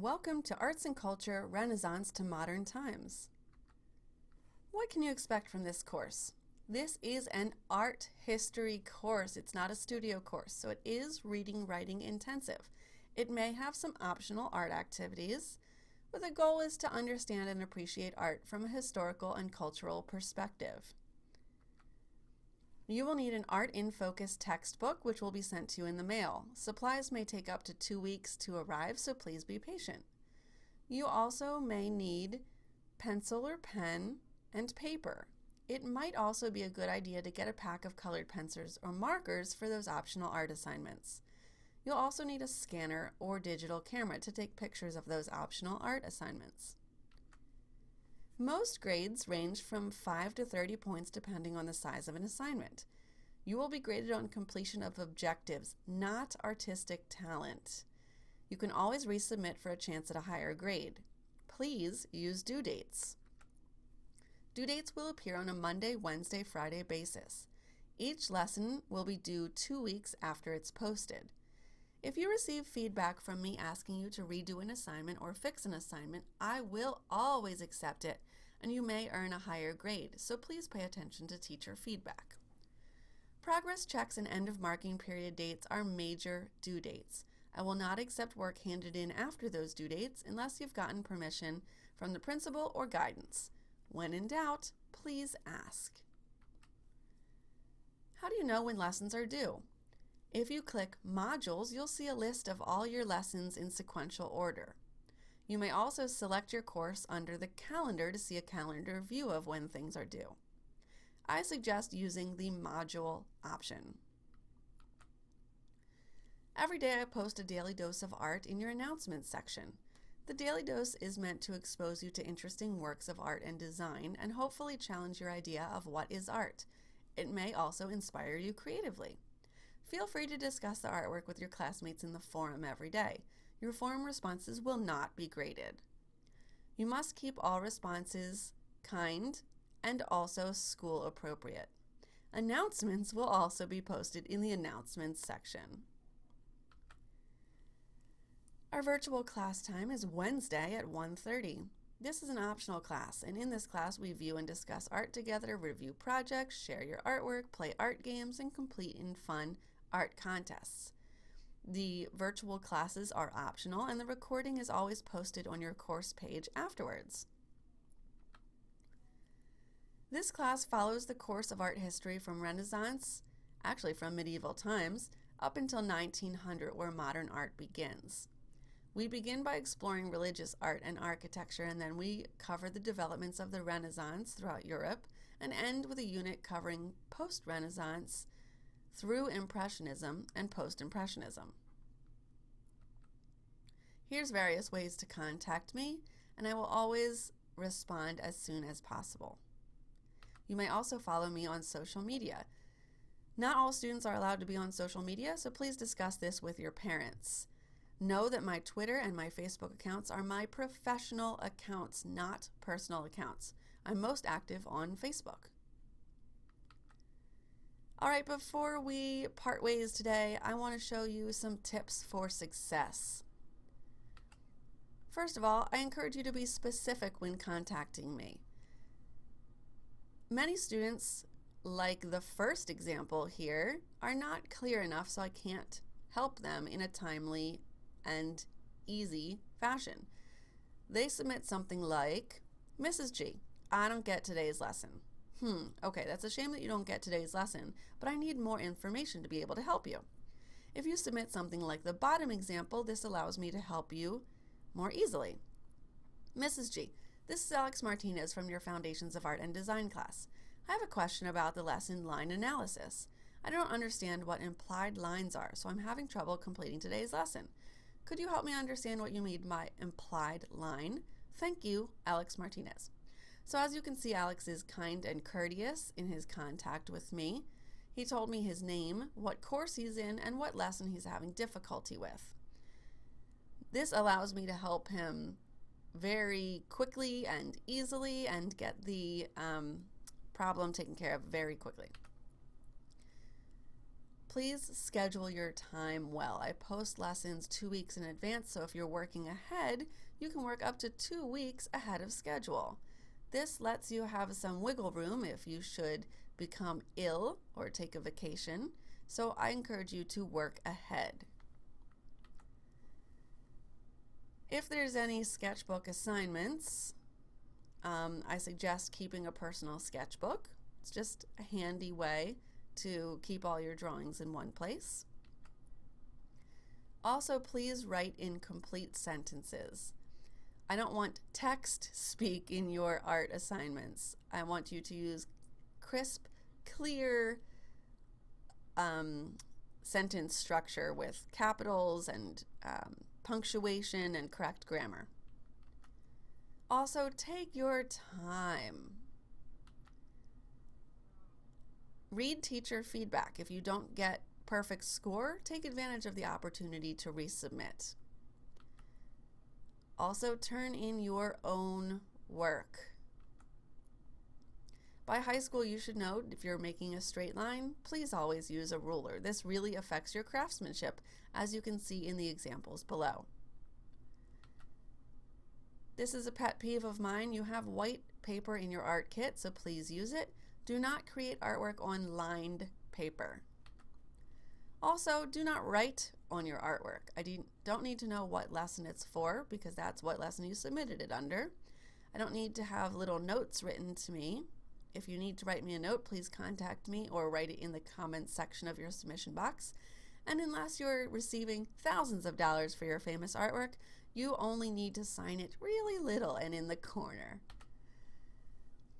Welcome to Arts and Culture, Renaissance to Modern Times. What can you expect from this course? This is an art history course. It's not a studio course, so it is reading, writing intensive. It may have some optional art activities, but the goal is to understand and appreciate art from a historical and cultural perspective. You will need an Art in Focus textbook, which will be sent to you in the mail. Supplies may take up to 2 weeks to arrive, so please be patient. You also may need pencil or pen and paper. It might also be a good idea to get a pack of colored pencils or markers for those optional art assignments. You'll also need a scanner or digital camera to take pictures of those optional art assignments. Most grades range from 5 to 30 points depending on the size of an assignment. You will be graded on completion of objectives, not artistic talent. You can always resubmit for a chance at a higher grade. Please use due dates. Due dates will appear on a Monday, Wednesday, Friday basis. Each lesson will be due 2 weeks after it's posted. If you receive feedback from me asking you to redo an assignment or fix an assignment, I will always accept it, and you may earn a higher grade, so please pay attention to teacher feedback. Progress checks and end of marking period dates are major due dates. I will not accept work handed in after those due dates unless you've gotten permission from the principal or guidance. When in doubt, please ask. How do you know when lessons are due? If you click Modules, you'll see a list of all your lessons in sequential order. You may also select your course under the calendar to see a calendar view of when things are due. I suggest using the Module option. Every day I post a daily dose of art in your announcements section. The daily dose is meant to expose you to interesting works of art and design and hopefully challenge your idea of what is art. It may also inspire you creatively. Feel free to discuss the artwork with your classmates in the forum every day. Your forum responses will not be graded. You must keep all responses kind and also school appropriate. Announcements will also be posted in the announcements section. Our virtual class time is Wednesday at 1:30. This is an optional class, and in this class we view and discuss art together, review projects, share your artwork, play art games, and complete in fun art contests. The virtual classes are optional, and the recording is always posted on your course page afterwards. This class follows the course of art history from Renaissance, actually from medieval times, up until 1900, where modern art begins. We begin by exploring religious art and architecture, and then we cover the developments of the Renaissance throughout Europe, and end with a unit covering post-Renaissance through Impressionism and Post-Impressionism. Here's various ways to contact me, and I will always respond as soon as possible. You may also follow me on social media. Not all students are allowed to be on social media, so please discuss this with your parents. Know that my Twitter and my Facebook accounts are my professional accounts, not personal accounts. I'm most active on Facebook. All right, before we part ways today, I want to show you some tips for success. First of all, I encourage you to be specific when contacting me. Many students, like the first example here, are not clear enough, so I can't help them in a timely and easy fashion. They submit something like, Mrs. G, I don't get today's lesson. Okay, that's a shame that you don't get today's lesson, but I need more information to be able to help you. If you submit something like the bottom example, this allows me to help you more easily. Mrs. G, this is Alex Martinez from your Foundations of Art and Design class. I have a question about the lesson line analysis. I don't understand what implied lines are, so I'm having trouble completing today's lesson. Could you help me understand what you mean by implied line? Thank you, Alex Martinez. So as you can see, Alex is kind and courteous in his contact with me. He told me his name, what course he's in, and what lesson he's having difficulty with. This allows me to help him very quickly and easily and get the problem taken care of very quickly. Please schedule your time well. I post lessons 2 weeks in advance, so if you're working ahead, you can work up to 2 weeks ahead of schedule. This lets you have some wiggle room if you should become ill or take a vacation, so I encourage you to work ahead. If there's any sketchbook assignments, I suggest keeping a personal sketchbook. It's just a handy way to keep all your drawings in one place. Also, please write in complete sentences. I don't want text speak in your art assignments. I want you to use crisp, clear sentence structure with capitals and punctuation and correct grammar. Also, take your time. Read teacher feedback. If you don't get perfect score, take advantage of the opportunity to resubmit. Also, turn in your own work. By high school, you should know if you're making a straight line, please always use a ruler. This really affects your craftsmanship, as you can see in the examples below. This is a pet peeve of mine. You have white paper in your art kit, so please use it. Do not create artwork on lined paper. Also, do not write on your artwork. I don't need to know what lesson it's for because that's what lesson you submitted it under. I don't need to have little notes written to me. If you need to write me a note, please contact me or write it in the comments section of your submission box. And unless you're receiving thousands of dollars for your famous artwork, you only need to sign it really little and in the corner.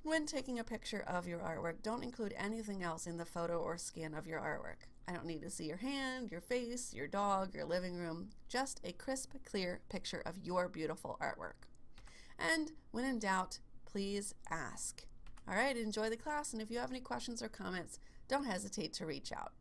When taking a picture of your artwork, don't include anything else in the photo or scan of your artwork. I don't need to see your hand, your face, your dog, your living room, just a crisp, clear picture of your beautiful artwork. And when in doubt, please ask. All right, enjoy the class, and if you have any questions or comments, don't hesitate to reach out.